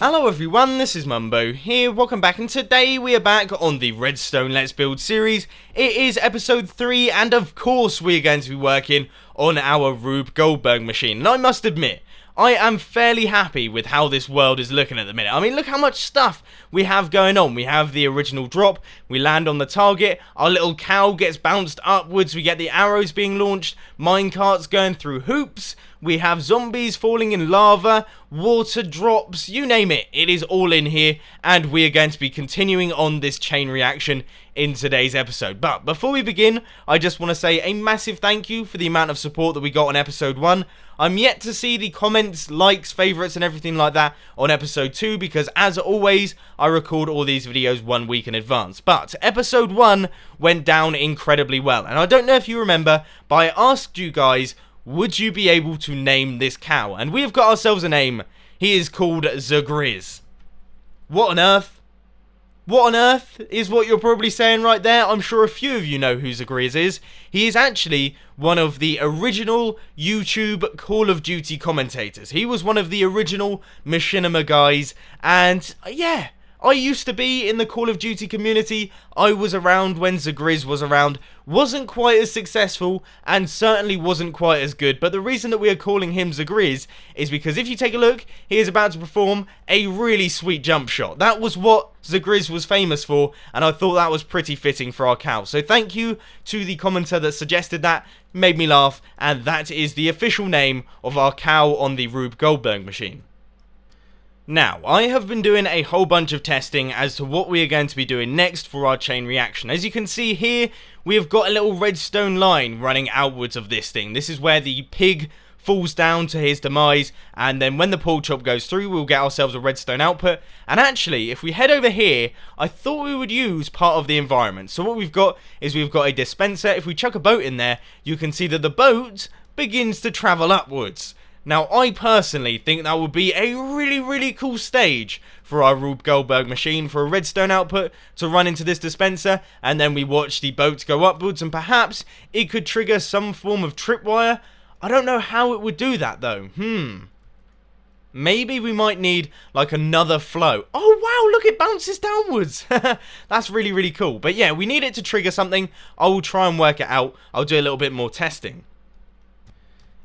Hello everyone, this is Mumbo here, welcome back, and today we are back on the Redstone Let's Build series. It is episode 3, and of course we are going to be working on our Rube Goldberg machine. And I must admit, I am fairly happy with how this world is looking at the minute. I mean, look how much stuff we have going on. We have the original drop, we land on the target, our little cow gets bounced upwards, we get the arrows being launched, minecarts going through hoops, we have zombies falling in lava, water drops, you name it, it is all in here, and we are going to be continuing on this chain reaction in today's episode. But before we begin, I just want to say a massive thank you for the amount of support that we got on episode 1. I'm yet to see the comments, likes, favourites and everything like that on episode 2 because, as always, I record all these videos 1 week in advance. But episode 1 went down incredibly well, and I don't know if you remember, but I asked you guys, would you be able to name this cow? And we have got ourselves a name. He is called Zagriz. What on earth? What on earth is what you're probably saying right there. I'm sure a few of you know who Zagriz is. He is actually one of the original YouTube Call of Duty commentators. He was one of the original machinima guys, and yeah, I used to be in the Call of Duty community. I was around when Zagriz was around. Wasn't quite as successful and certainly wasn't quite as good, but the reason that we are calling him Zagriz is because if you take a look, he is about to perform a really sweet jump shot. That was what Zagriz was famous for, and I thought that was pretty fitting for our cow. So thank you to the commenter that suggested that, made me laugh, and that is the official name of our cow on the Rube Goldberg machine. Now, I have been doing a whole bunch of testing as to what we are going to be doing next for our chain reaction. As you can see here, we have got a little redstone line running outwards of this thing. This is where the pig falls down to his demise, and then when the pork chop goes through, we'll get ourselves a redstone output. And actually, if we head over here, I thought we would use part of the environment. So what we've got is we've got a dispenser. If we chuck a boat in there, you can see that the boat begins to travel upwards. Now, I personally think that would be a really cool stage for our Rube Goldberg machine, for a redstone output to run into this dispenser, and then we watch the boat go upwards, and perhaps it could trigger some form of tripwire. I don't know how it would do that, though. Maybe we might need, like, another flow. Oh, wow, look, it bounces downwards. That's really cool. But yeah, we need it to trigger something. I will try and work it out. I'll do a little bit more testing.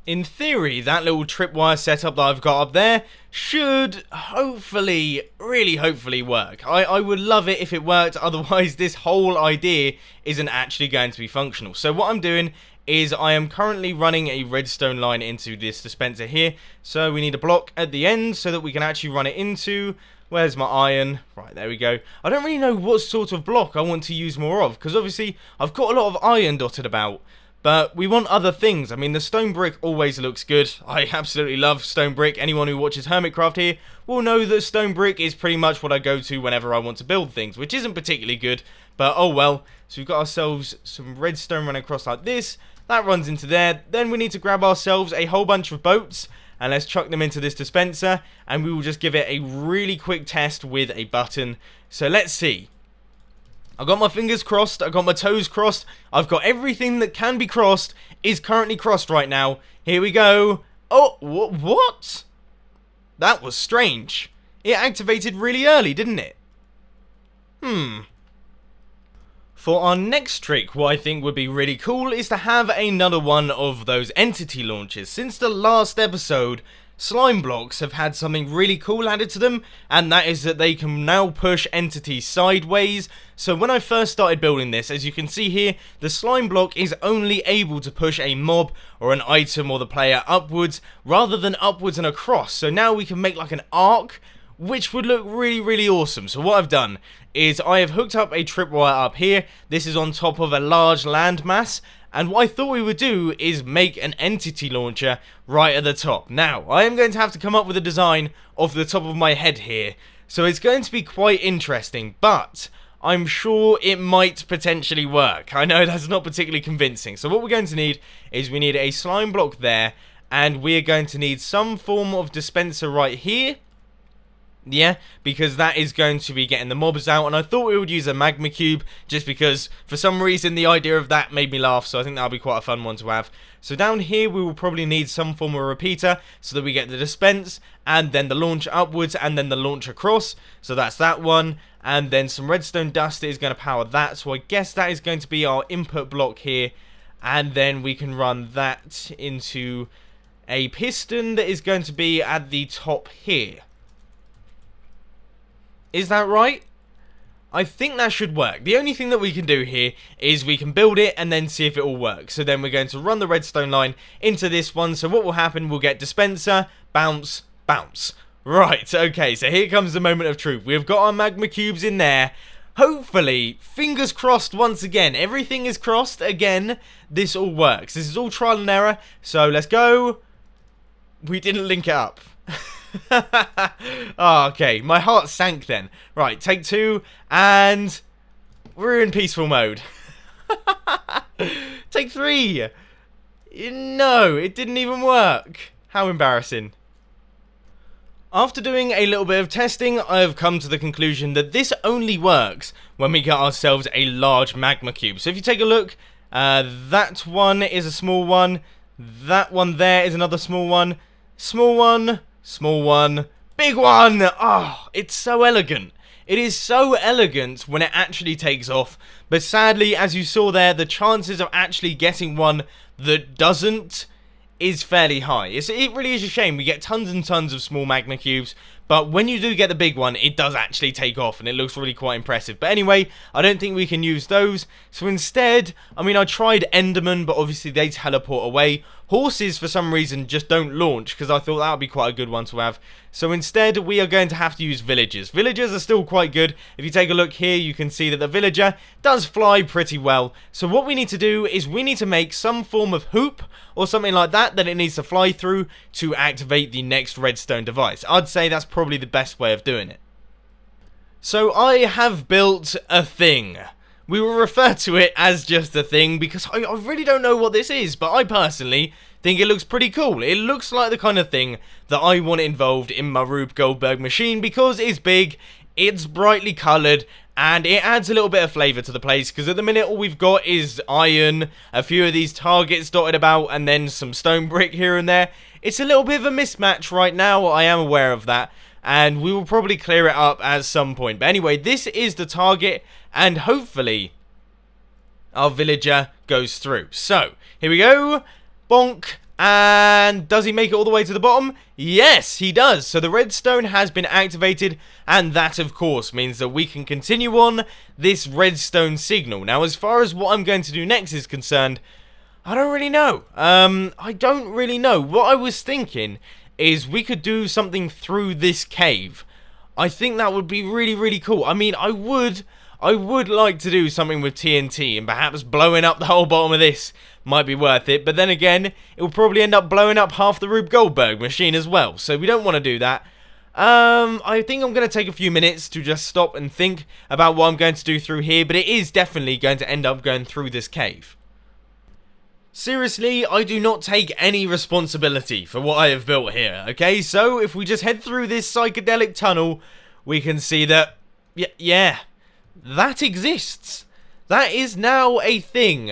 In theory, that little tripwire setup that I've got up there should hopefully, really hopefully work. I would love it if it worked, otherwise this whole idea isn't actually going to be functional. So what I'm doing is I am currently running a redstone line into this dispenser here. So we need a block at the end so that we can actually run it into. Where's my iron? Right, there we go. I don't really know what sort of block I want to use more of, because obviously I've got a lot of iron dotted about. But we want other things. I mean, the stone brick always looks good. I absolutely love stone brick. Anyone who watches Hermitcraft here will know that stone brick is pretty much what I go to whenever I want to build things, which isn't particularly good, but oh well. So we've got ourselves some redstone running across like this. That runs into there. Then we need to grab ourselves a whole bunch of boats, and let's chuck them into this dispenser, and we will just give it a really quick test with a button. So let's see. I've got my fingers crossed, I've got my toes crossed, I've got everything that can be crossed is currently crossed right now. Here we go. Oh, what? That was strange. It activated really early, didn't it? For our next trick, what I think would be really cool is to have another one of those entity launchers. Since the last episode, slime blocks have had something really cool added to them, and that is that they can now push entities sideways. So when I first started building this, as you can see here, the slime block is only able to push a mob or an item or the player upwards rather than upwards and across. So now we can make like an arc, which would look really awesome. So what I've done is I have hooked up a tripwire up here. This is on top of a large landmass. And what I thought we would do is make an entity launcher right at the top. Now, I am going to have to come up with a design off the top of my head here. So it's going to be quite interesting, but I'm sure it might potentially work. I know that's not particularly convincing. So what we're going to need is we need a slime block there, and we're going to need some form of dispenser right here. Yeah, because that is going to be getting the mobs out, and I thought we would use a magma cube just because for some reason the idea of that made me laugh, so I think that'll be quite a fun one to have. So down here we will probably need some form of repeater so that we get the dispense and then the launch upwards and then the launch across. So that's that one, and then some redstone dust is going to power that, so I guess that is going to be our input block here, and then we can run that into a piston that is going to be at the top here. Is that right? I think that should work. The only thing that we can do here is we can build it and then see if it all works. So then we're going to run the redstone line into this one. So what will happen, we'll get dispenser, bounce, bounce. Right, okay, so here comes the moment of truth. We've got our magma cubes in there. Hopefully, fingers crossed once again. Everything is crossed again. This all works. This is all trial and error. So let's go. We didn't link it up. Oh, okay, my heart sank then. Right, take 2, and we're in peaceful mode. Take 3. No, it didn't even work. How embarrassing. After doing a little bit of testing, I have come to the conclusion that this only works when we get ourselves a large magma cube. So if you take a look, that one is a small one, that one there is another small one, small one, small one, big one. Oh, it's so elegant. It is so elegant when it actually takes off. But sadly, as you saw there, the chances of actually getting one that doesn't is fairly high. It really is a shame. We get tons and tons of small magma cubes, but when you do get the big one, it does actually take off, and it looks really quite impressive. But anyway, I don't think we can use those. So instead, I mean, I tried Enderman, but obviously they teleport away. Horses, for some reason, just don't launch, because I thought that would be quite a good one to have. So instead, we are going to have to use villagers. Villagers are still quite good. If you take a look here, you can see that the villager does fly pretty well. So what we need to do is we need to make some form of hoop or something like that it needs to fly through to activate the next redstone device. I'd say that's probably the best way of doing it. So I have built a thing. We will refer to it as just a thing because I really don't know what this is, but I personally think it looks pretty cool. It looks like the kind of thing that I want involved in my Rube Goldberg machine because it's big, it's brightly coloured, and it adds a little bit of flavour to the place, because at the minute all we've got is iron, a few of these targets dotted about, and then some stone brick here and there. It's a little bit of a mismatch right now, I am aware of that, and we will probably clear it up at some point. But anyway, this is the target, and hopefully our villager goes through. So, here we go, bonk. And does he make it all the way to the bottom? Yes, he does. So the redstone has been activated, and that of course means that we can continue on this redstone signal. Now, as far as what I'm going to do next is concerned, I don't really know. I don't really know. What I was thinking is we could do something through this cave. I think that would be really, really cool. I mean, I would like to do something with TNT, and perhaps blowing up the whole bottom of this might be worth it, but then again, it will probably end up blowing up half the Rube Goldberg machine as well, so we don't want to do that. I think I'm going to take a few minutes to just stop and think about what I'm going to do through here, but it is definitely going to end up going through this cave. Seriously, I do not take any responsibility for what I have built here, okay? So, if we just head through this psychedelic tunnel, we can see that, yeah, that exists. That is now a thing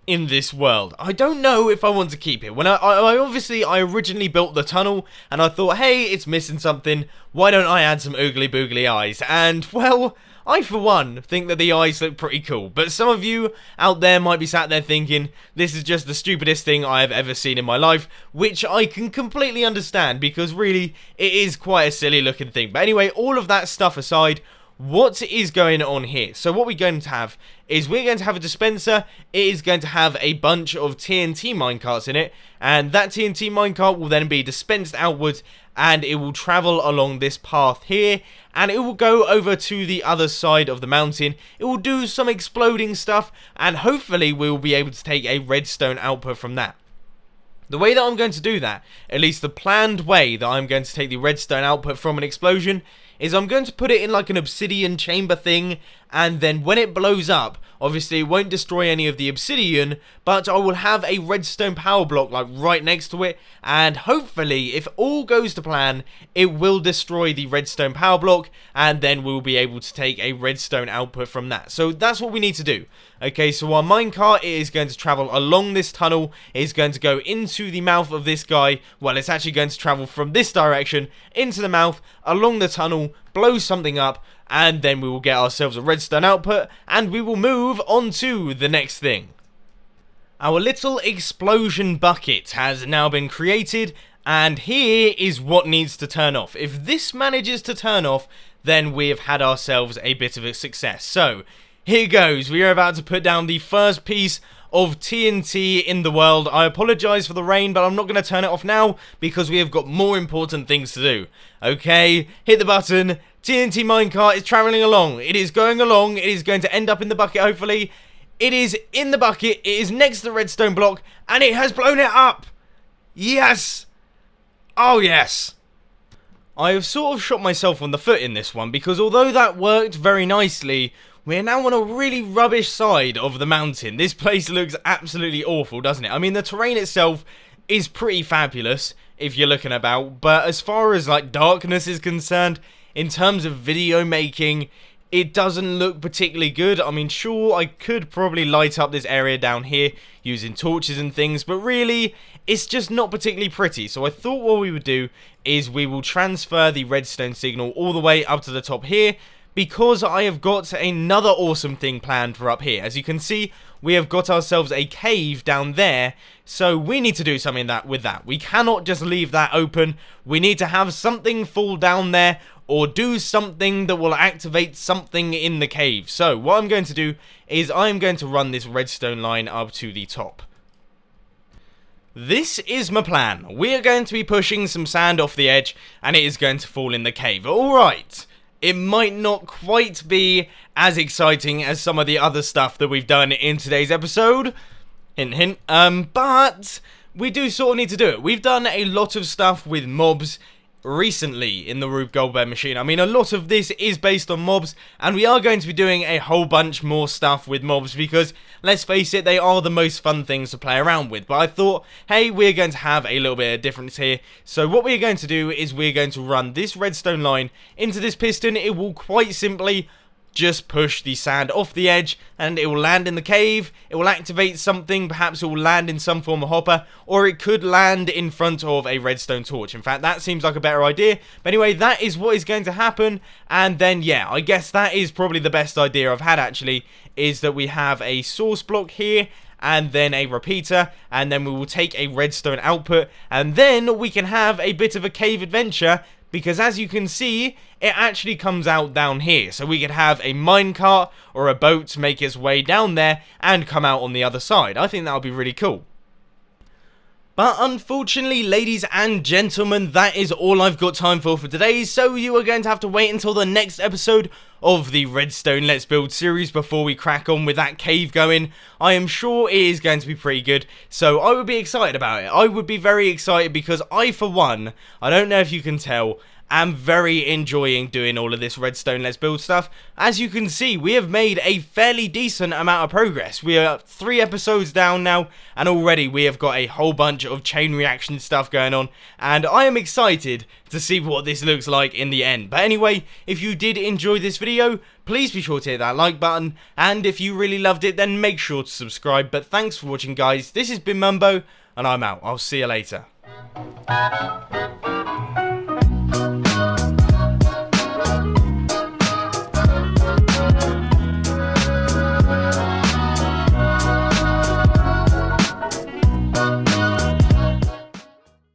in this world. I don't know if I want to keep it. When I originally built the tunnel, and I thought, hey, it's missing something, why don't I add some oogly boogly eyes? And, well, I for one think that the eyes look pretty cool, but some of you out there might be sat there thinking, this is just the stupidest thing I have ever seen in my life, which I can completely understand, because really, it is quite a silly looking thing. But anyway, all of that stuff aside, what is going on here? So what we're going to have is we're going to have a dispenser. It is going to have a bunch of TNT minecarts in it, and that TNT minecart will then be dispensed outwards, and it will travel along this path here, and it will go over to the other side of the mountain. It will do some exploding stuff, and hopefully we will be able to take a redstone output from that. The way that I'm going to do that, at least the planned way that I'm going to take the redstone output from an explosion, is I'm going to put it in like an obsidian chamber thing, and then when it blows up, obviously it won't destroy any of the obsidian, but I will have a redstone power block like right next to it, and hopefully, if all goes to plan, it will destroy the redstone power block, and then we'll be able to take a redstone output from that. So that's what we need to do. Okay, so our minecart is going to travel along this tunnel, it's going to go into the mouth of this guy. Well, it's actually going to travel from this direction into the mouth, along the tunnel, blow something up, and then we will get ourselves a redstone output, and we will move on to the next thing. Our little explosion bucket has now been created, and here is what needs to turn off. If this manages to turn off, then we have had ourselves a bit of a success. So, here goes. We are about to put down the first piece of TNT in the world. I apologise for the rain, but I'm not going to turn it off now because we have got more important things to do. Okay, hit the button. TNT minecart is travelling along. It is going along. It is going to end up in the bucket, hopefully. It is in the bucket. It is next to the redstone block, and it has blown it up. Yes. Oh, yes. I have sort of shot myself on the foot in this one because although that worked very nicely, we're now on a really rubbish side of the mountain. This place looks absolutely awful, doesn't it? I mean, the terrain itself is pretty fabulous if you're looking about, but as far as like darkness is concerned, in terms of video making, it doesn't look particularly good. I mean, sure, I could probably light up this area down here using torches and things, but really, it's just not particularly pretty. So I thought what we would do is we will transfer the redstone signal all the way up to the top here, because I have got another awesome thing planned for up here. As you can see, we have got ourselves a cave down there, so we need to do something with that. We cannot just leave that open. We need to have something fall down there, or do something that will activate something in the cave. So what I'm going to do is I'm going to run this redstone line up to the top. This is my plan. We are going to be pushing some sand off the edge, and it is going to fall in the cave. Alright. It might not quite be as exciting as some of the other stuff that we've done in today's episode. Hint, hint. But we do sort of need to do it. We've done a lot of stuff with mobs recently in the Rube Goldberg machine. I mean, a lot of this is based on mobs, and we are going to be doing a whole bunch more stuff with mobs because, let's face it, they are the most fun things to play around with. But I thought, hey, we're going to have a little bit of difference here. So what we're going to do is we're going to run this redstone line into this piston. It will quite simply just push the sand off the edge, and it will land in the cave. It will activate something. Perhaps it will land in some form of hopper, or it could land in front of a redstone torch. In fact, that seems like a better idea. But anyway, that is what is going to happen. And then, yeah, I guess that is probably the best idea I've had, actually, is that we have a source block here, and then a repeater, and then we will take a redstone output, and then we can have a bit of a cave adventure, because as you can see, it actually comes out down here. So we could have a minecart or a boat make its way down there and come out on the other side. I think that would be really cool. But unfortunately, ladies and gentlemen, that is all I've got time for today, so you are going to have to wait until the next episode of the Redstone Let's Build series before we crack on with that cave going. I am sure it is going to be pretty good, so I would be excited about it. I would be very excited because I, for one, I don't know if you can tell, am very enjoying doing all of this Redstone Let's Build stuff. As you can see, we have made a fairly decent amount of progress. We are 3 episodes down now, and already we have got a whole bunch of chain reaction stuff going on, and I am excited to see what this looks like in the end. But anyway, if you did enjoy this video, please be sure to hit that like button, and if you really loved it, then make sure to subscribe. But thanks for watching, guys. This has been Mumbo, and I'm out. I'll see you later.